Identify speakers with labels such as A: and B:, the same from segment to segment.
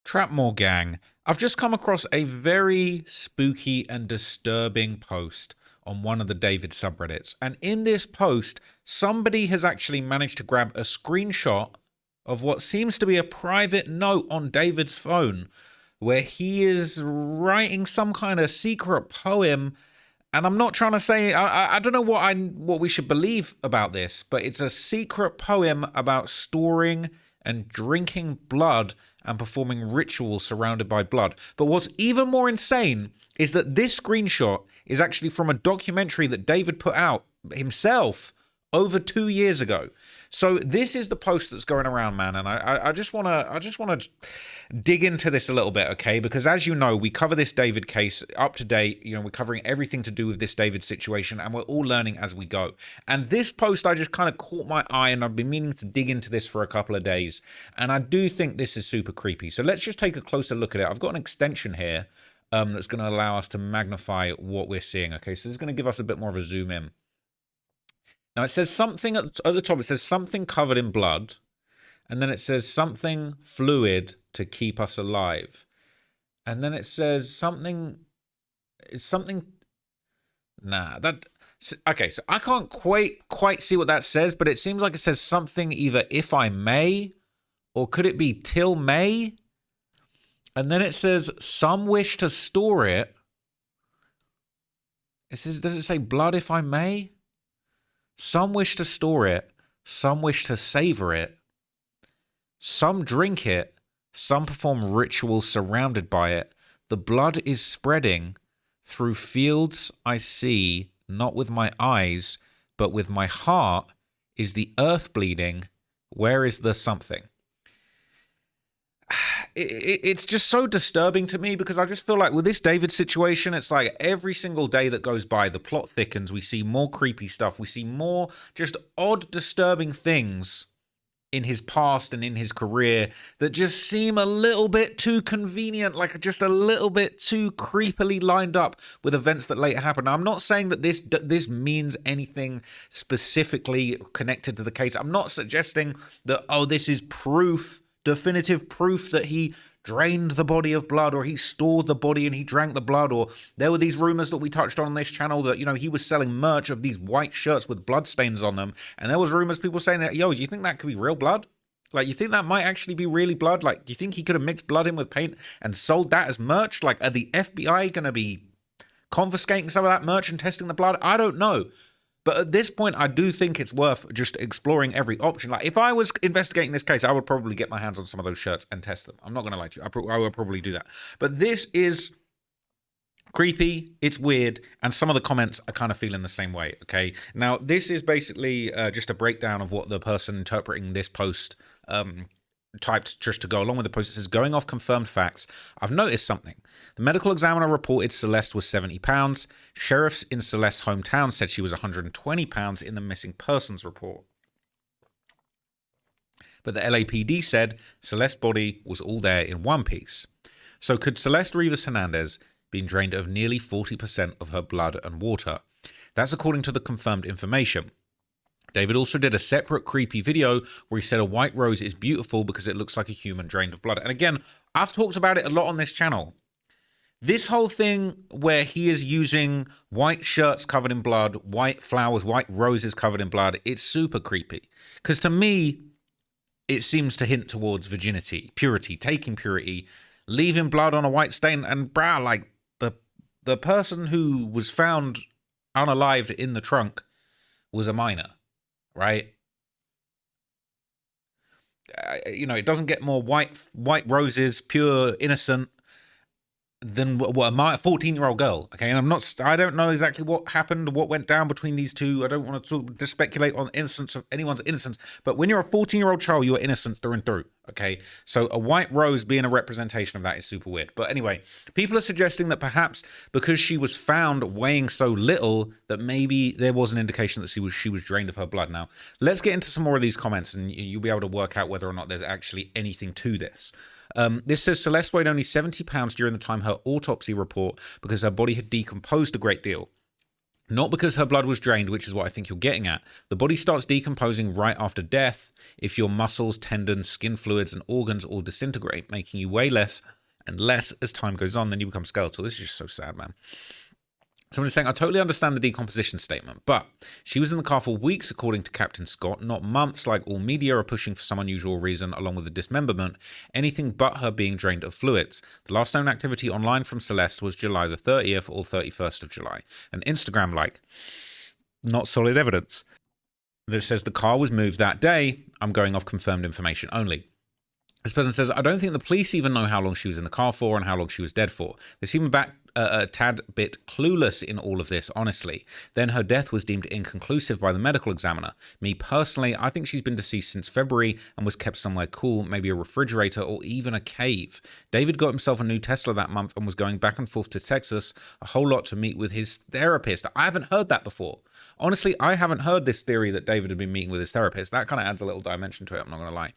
A: Trapmore gang, I've just come across a very spooky and disturbing post on one of the David subreddits. And in this post, somebody has actually managed to grab a screenshot of what seems to be a private note on David's phone where he is writing some kind of secret poem. And I'm not trying to say, I don't know what we should believe about this, but it's a secret poem about storing and drinking blood and performing rituals surrounded by blood. But what's even more insane is that this screenshot is actually from a documentary that David put out himself over 2 years ago. So this is the post that's going around, man, and I just want to dig into this a little bit, okay? Because as you know, we cover this David case up to date. You know, we're covering everything to do with this David situation, and we're all learning as we go. And this post, I just kind of caught my eye, and I've been meaning to dig into this for a couple of days, and I do think this is super creepy. So let's just take a closer look at it. I've got an extension here that's going to allow us to magnify what we're seeing, okay? So it's going to give us a bit more of a zoom in. Now, it says something at the top. It says something covered in blood. And then it says something fluid to keep us alive. And then it says something... Okay, so I can't quite see what that says, but it seems like it says something either if I may, or could it be till May? And then it says some wish to store it. It says, does it say blood if I may? Some wish to store it, some wish to savor it, some drink it, some perform rituals surrounded by it. The blood is spreading through fields I see, not with my eyes, but with my heart. Is the earth bleeding? Where is the something? It's just so disturbing to me because I just feel like with this David situation, it's like every single day that goes by, the plot thickens. We see more creepy stuff. We see more just odd, disturbing things in his past and in his career that just seem a little bit too convenient, like just a little bit too creepily lined up with events that later happen. Now, I'm not saying that this means anything specifically connected to the case. I'm not suggesting that, oh, this is proof, definitive proof that he drained the body of blood, or he stored the body and he drank the blood, or there were these rumors that we touched on this channel that, you know, he was selling merch of these white shirts with blood stains on them, and there was rumors, people saying that, yo, do you think that could be real blood? Like, you think that might actually be really blood? Like, do you think he could have mixed blood in with paint and sold that as merch? Like, are the FBI gonna be confiscating some of that merch and testing the blood? I don't know. But at this point, I do think it's worth just exploring every option. Like, if I was investigating this case, I would probably get my hands on some of those shirts and test them. I'm not going to lie to you. I would probably do that. But this is creepy. It's weird. And some of the comments are kind of feeling the same way, okay? Now, this is basically just a breakdown of what the person interpreting this post typed just to go along with the post. It says, going off confirmed facts, I've noticed something. The medical examiner reported Celeste was 70 pounds. Sheriffs in Celeste's hometown said she was 120 pounds in the missing persons report. But the LAPD said Celeste's body was all there in one piece. So could Celeste Rivas Hernandez been drained of nearly 40% of her blood and water? That's according to the confirmed information. David also did a separate creepy video where he said a white rose is beautiful because it looks like a human drained of blood. And again, I've talked about it a lot on this channel. This whole thing where he is using white shirts covered in blood, white flowers, white roses covered in blood, it's super creepy. Because to me, it seems to hint towards virginity, purity, taking purity, leaving blood on a white stain. And bruh, like the person who was found unalived in the trunk was a minor. Right? You know, it doesn't get more white roses, pure, innocent, than what a 14-year-old girl. Okay, and I don't know exactly what happened, what went down between these two. I don't want to speculate on innocence of anyone's innocence. But when you're a 14-year-old child, you are innocent through and through. Okay, so a white rose being a representation of that is super weird. But anyway, people are suggesting that perhaps because she was found weighing so little, that maybe there was an indication that she was drained of her blood. Now, let's get into some more of these comments, and you'll be able to work out whether or not there's actually anything to this. This says Celeste weighed only 70 pounds during the time her autopsy report because her body had decomposed a great deal. Not because her blood was drained, which is what I think you're getting at. The body starts decomposing right after death if your muscles, tendons, skin fluids, and organs all disintegrate, making you weigh less and less as time goes on. Then you become skeletal. This is just so sad, man. Someone is saying, I totally understand the decomposition statement, but she was in the car for weeks, according to Captain Scott, not months like all media are pushing for some unusual reason, along with the dismemberment, anything but her being drained of fluids. The last known activity online from Celeste was July the 30th or 31st of July. An Instagram like. Not solid evidence. That says the car was moved that day. I'm going off confirmed information only. This person says, I don't think the police even know how long she was in the car for and how long she was dead for. They seem a tad bit clueless in all of this, honestly. Then her death was deemed inconclusive by the medical examiner. Me personally, I think she's been deceased since February and was kept somewhere cool, maybe a refrigerator or even a cave. David got himself a new Tesla that month and was going back and forth to Texas a whole lot to meet with his therapist. I haven't heard that before. Honestly, I haven't heard this theory that David had been meeting with his therapist. That kind of adds a little dimension to it, I'm not going to lie.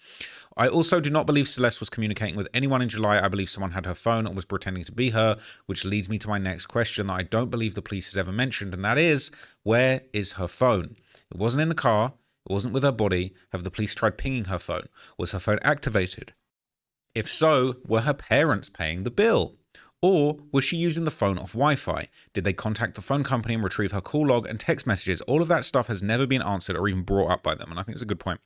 A: I also do not believe Celeste was communicating with anyone in July. I believe someone had her phone and was pretending to be her, which leads me to my next question that I don't believe the police has ever mentioned, and that is, where is her phone? It wasn't in the car. It wasn't with her body. Have the police tried pinging her phone? Was her phone activated? If so, were her parents paying the bill? Or was she using the phone off Wi-Fi? Did they contact the phone company and retrieve her call log and text messages? All of that stuff has never been answered or even brought up by them, and I think it's a good point.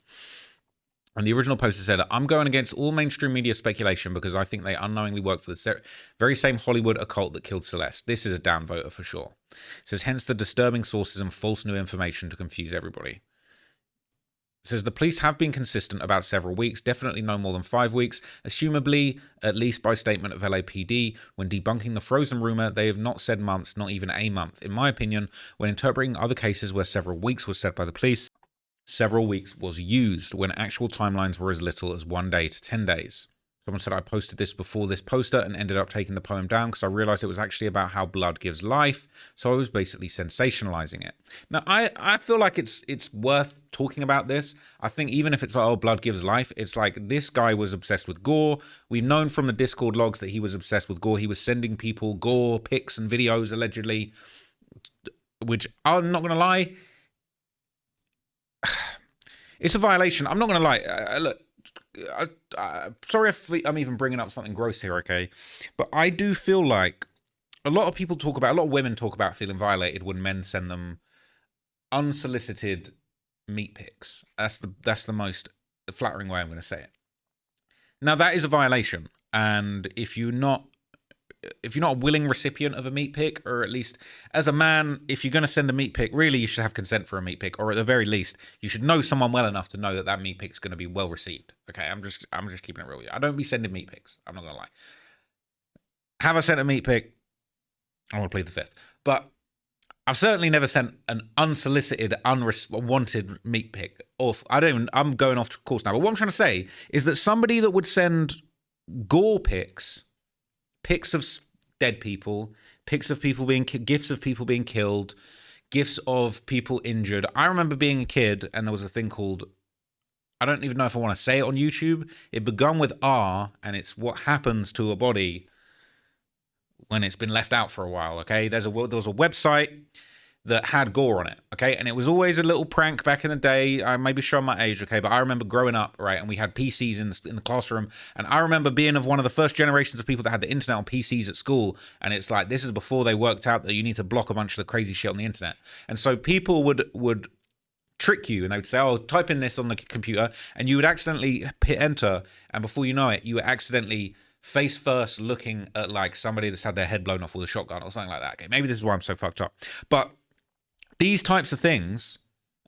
A: And the original poster said, I'm going against all mainstream media speculation because I think they unknowingly work for the very same Hollywood occult that killed Celeste. This is a damn voter for sure. It says, hence the disturbing sources and false new information to confuse everybody. It says, the police have been consistent about several weeks, definitely no more than 5 weeks, assumably, at least by statement of LAPD. When debunking the frozen rumor, they have not said months, not even a month. In my opinion, when interpreting other cases where several weeks was said by the police, several weeks was used when actual timelines were as little as 1 day to 10 days. Someone said I posted this before this poster and ended up taking the poem down because I realized it was actually about how blood gives life. So I was basically sensationalizing it. Now, I feel like it's worth talking about this. I think even if it's like, oh, blood gives life, it's like this guy was obsessed with gore. We've known from the Discord logs that he was obsessed with gore. He was sending people gore pics and videos allegedly, which I'm not going to lie, it's a violation. I'm not going to lie. Look, sorry if I'm even bringing up something gross here, okay? But I do feel like a lot of women talk about feeling violated when men send them unsolicited meat pics. That's the most flattering way I'm going to say it. Now, that is a violation. And if you're not a willing recipient of a meat pic, or at least as a man, if you're going to send a meat pic, really you should have consent for a meat pic, or at the very least, you should know someone well enough to know that meat pic's going to be well received. Okay, I'm just keeping it real with you. I don't be sending meat pics. I'm not going to lie. Have I sent a meat pic? I want to plead the fifth. But I've certainly never sent an unsolicited, unwanted meat pic. I'm going off course now. But what I'm trying to say is that somebody that would send gore pics of dead people, pics of people gifs of people being killed, gifs of people injured. I remember being a kid and there was a thing called, I don't even know if I want to say it on YouTube. It begun with R, and it's what happens to a body when it's been left out for a while, okay? There was a website that had gore on it, okay? And it was always a little prank back in the day. I may be showing my age, okay? But I remember growing up, right? And we had PCs in the classroom. And I remember being of one of the first generations of people that had the internet on PCs at school. And it's like, this is before they worked out that you need to block a bunch of the crazy shit on the internet. And so people would trick you, and they would say, oh, type in this on the computer. And you would accidentally hit enter. And before you know it, you were accidentally face first looking at like somebody that's had their head blown off with a shotgun or something like that. Okay, maybe this is why I'm so fucked up. But these types of things,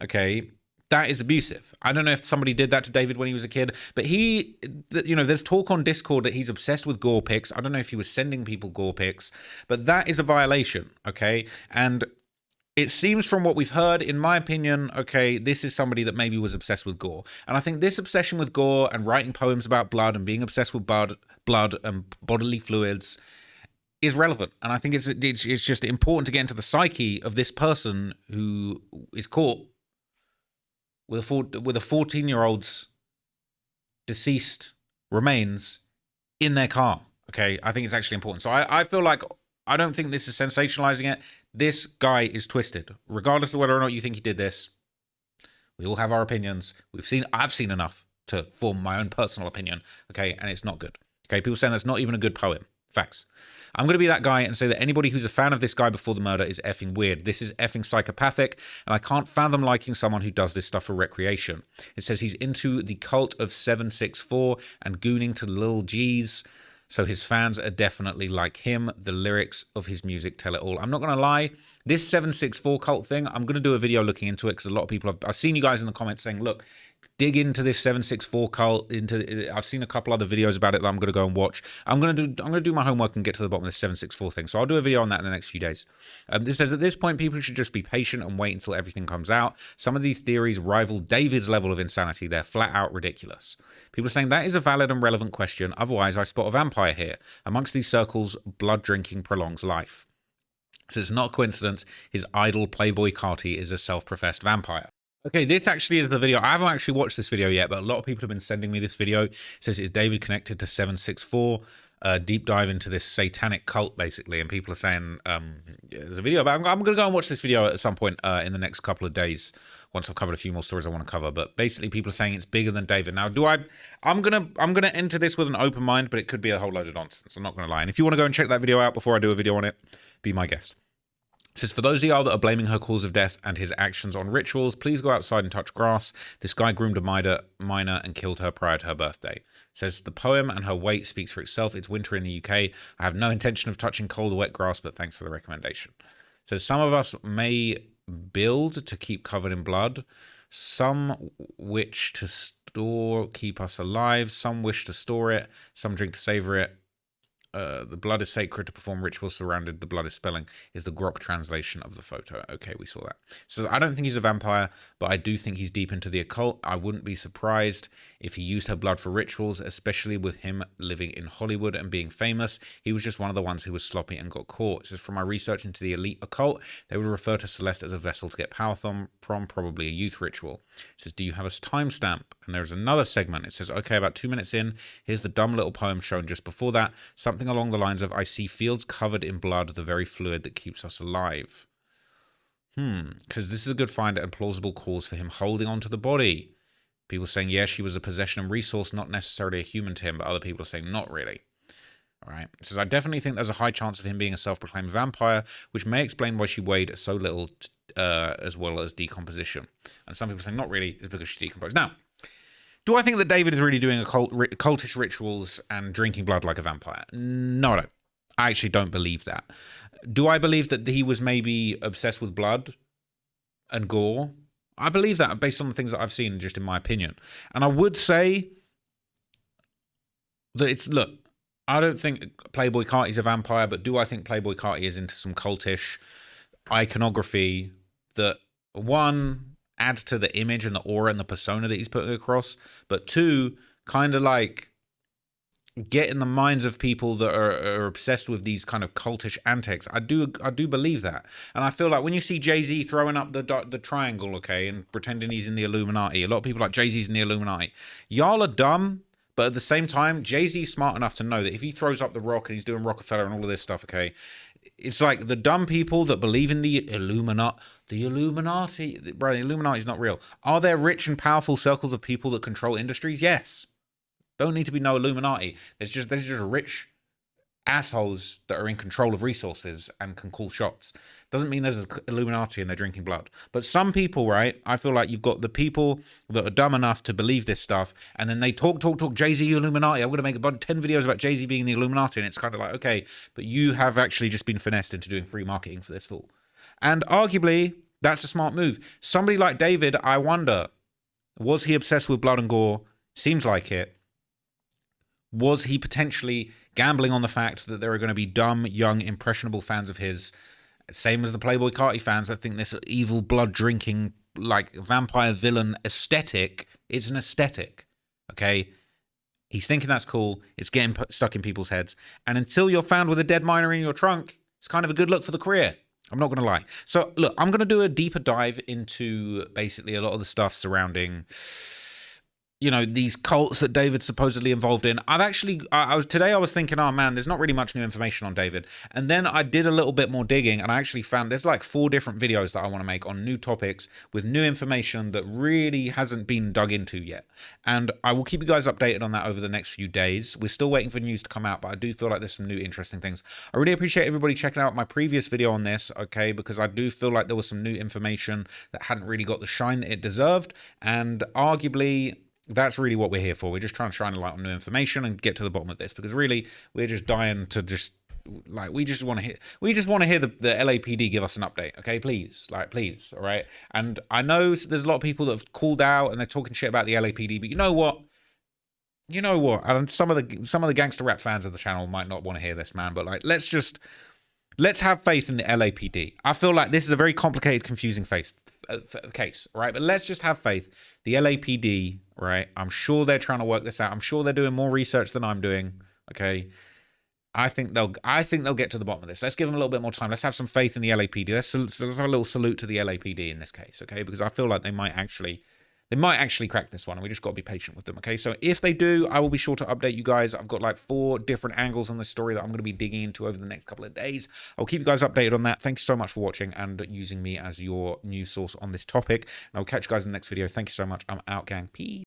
A: okay, that is abusive. I don't know if somebody did that to David when he was a kid, but there's talk on Discord that he's obsessed with gore pics. I don't know if he was sending people gore pics, but that is a violation, okay? And it seems from what we've heard, in my opinion, okay, this is somebody that maybe was obsessed with gore. And I think this obsession with gore and writing poems about blood and being obsessed with blood and bodily fluids is relevant. And I think it's just important to get into the psyche of this person who is caught with a 14-year-old's deceased remains in their car. Okay, I think it's actually important. So I feel like I don't think this is sensationalizing it. This guy is twisted. Regardless of whether or not you think he did this, we all have our opinions. I've seen enough to form my own personal opinion, okay? And it's not good. Okay, people saying that's not even a good poem. Facts. I'm going to be that guy and say that anybody who's a fan of this guy before the murder is effing weird. This is effing psychopathic, and I can't fathom liking someone who does this stuff for recreation. It says he's into the cult of 764 and gooning to Lil G's, so his fans are definitely like him. The lyrics of his music tell it all. I'm not going to lie, this 764 cult thing, I'm going to do a video looking into it because a lot of people I've seen you guys in the comments saying, look, dig into this 764 cult. I've seen a couple other videos about it that I'm going to go and watch. I'm going to do my homework and get to the bottom of this 764 thing. So I'll do a video on that in the next few days. This says at this point, people should just be patient and wait until everything comes out. Some of these theories rival David's level of insanity. They're flat out ridiculous. People are saying that is a valid and relevant question. Otherwise, I spot a vampire here. Amongst these circles, blood drinking prolongs life. So it's not a coincidence. His idol Playboy Carti is a self-professed vampire. Okay, this actually is the video. I haven't actually watched this video yet, but a lot of people have been sending me this video. It says, is David connected to 764? Deep dive into this satanic cult, basically. And people are saying, there's a video, but I'm going to go and watch this video at some point in the next couple of days, once I've covered a few more stories I want to cover. But basically, people are saying it's bigger than David. Now, I'm gonna enter this with an open mind, but it could be a whole load of nonsense. I'm not going to lie. And if you want to go and check that video out before I do a video on it, be my guest. It says, for those of y'all that are blaming her cause of death and his actions on rituals, please go outside and touch grass. This guy groomed a minor and killed her prior to her birthday. It says, the poem and her weight speaks for itself. It's winter in the UK. I have no intention of touching cold or wet grass, but thanks for the recommendation. It says, some of us may build to keep covered in blood. Some wish to store, keep us alive. Some wish to store it. Some drink to savor it. The blood is sacred to perform rituals surrounded. The blood is spelling is the grok translation of the photo. Okay, we saw that. So I don't think he's a vampire, but I do think he's deep into the occult. I wouldn't be surprised if he used her blood for rituals, especially with him living in Hollywood and being famous. He was just one of the ones who was sloppy and got caught. It says, from my research into the elite occult, they would refer to Celeste as a vessel to get power from, probably a youth ritual. It says, do you have a timestamp? And there's another segment. It says, okay, about 2 minutes in, here's the dumb little poem shown just before that. Something along the lines of, I see fields covered in blood, the very fluid that keeps us alive. Because this is a good find and plausible cause for him holding on to the body. People saying, yeah, she was a possession and resource, not necessarily a human to him, but other people are saying, not really. All right. It says, I definitely think there's a high chance of him being a self-proclaimed vampire, which may explain why she weighed so little, as well as decomposition. And some people are saying, not really, it's because she decomposed. Now, do I think that David is really doing cultish rituals and drinking blood like a vampire? No, I don't. I actually don't believe that. Do I believe that he was maybe obsessed with blood and gore? I believe that based on the things that I've seen, just in my opinion. And I would say that look, I don't think Playboy Carti is a vampire, but do I think Playboy Carti is into some cultish iconography that, one, adds to the image and the aura and the persona that he's putting across, but two, kind of like get in the minds of people that are obsessed with these kind of cultish antics. I do believe that. And I feel like when you see Jay-Z throwing up the triangle, okay, and pretending he's in the Illuminati, a lot of people are like, Jay-Z's in the Illuminati. Y'all are dumb, but at the same time, Jay-Z's smart enough to know that if he throws up the rock and he's doing Rockefeller and all of this stuff, okay, it's like the dumb people that believe in the Illuminati, bro, the Illuminati's not real. Are there rich and powerful circles of people that control industries? Yes. Don't need to be no Illuminati. There's just rich assholes that are in control of resources and can call shots. Doesn't mean there's an Illuminati and they're drinking blood. But some people, right, I feel like you've got the people that are dumb enough to believe this stuff, and then they talk, Jay-Z Illuminati. I'm going to make about 10 videos about Jay-Z being the Illuminati, and it's kind of like, okay, but you have actually just been finessed into doing free marketing for this fool. And arguably, that's a smart move. Somebody like David, I wonder, was he obsessed with blood and gore? Seems like it. Was he potentially gambling on the fact that there are going to be dumb, young, impressionable fans of his, same as the Playboy Carti fans that think this evil, blood-drinking, like, vampire villain aesthetic, it's an aesthetic, okay? He's thinking that's cool. It's getting stuck in people's heads. And until you're found with a dead minor in your trunk, it's kind of a good look for the career. I'm not going to lie. So, look, I'm going to do a deeper dive into basically a lot of the stuff surrounding you know, these cults that David's supposedly involved in. I've actually, today I was thinking, oh man, there's not really much new information on David. And then I did a little bit more digging and I actually found there's like 4 different videos that I want to make on new topics with new information that really hasn't been dug into yet. And I will keep you guys updated on that over the next few days. We're still waiting for news to come out, but I do feel like there's some new interesting things. I really appreciate everybody checking out my previous video on this, okay, because I do feel like there was some new information that hadn't really got the shine that it deserved. And arguably, that's really what we're here for. We're just trying to shine a light on new information and get to the bottom of this, because really we're just dying to just like we just want to hear the LAPD give us an update, okay? Please, please, all right? And I know there's a lot of people that have called out and they're talking shit about the LAPD, but you know what? And some of the gangster rap fans of the channel might not want to hear this, man, but like let's have faith in the LAPD. I feel like this is a very complicated, confusing case, right? But let's just have faith. The LAPD, right? I'm sure they're trying to work this out. I'm sure they're doing more research than I'm doing. Okay. I think they'll get to the bottom of this. Let's give them a little bit more time. Let's have some faith in the LAPD. Let's have a little salute to the LAPD in this case, okay? Because I feel like they might actually crack this one, and we just got to be patient with them, okay? So if they do, I will be sure to update you guys. I've got like 4 different angles on this story that I'm going to be digging into over the next couple of days. I'll keep you guys updated on that. Thank you so much for watching and using me as your news source on this topic. And I'll catch you guys in the next video. Thank you so much. I'm out, gang. Peace.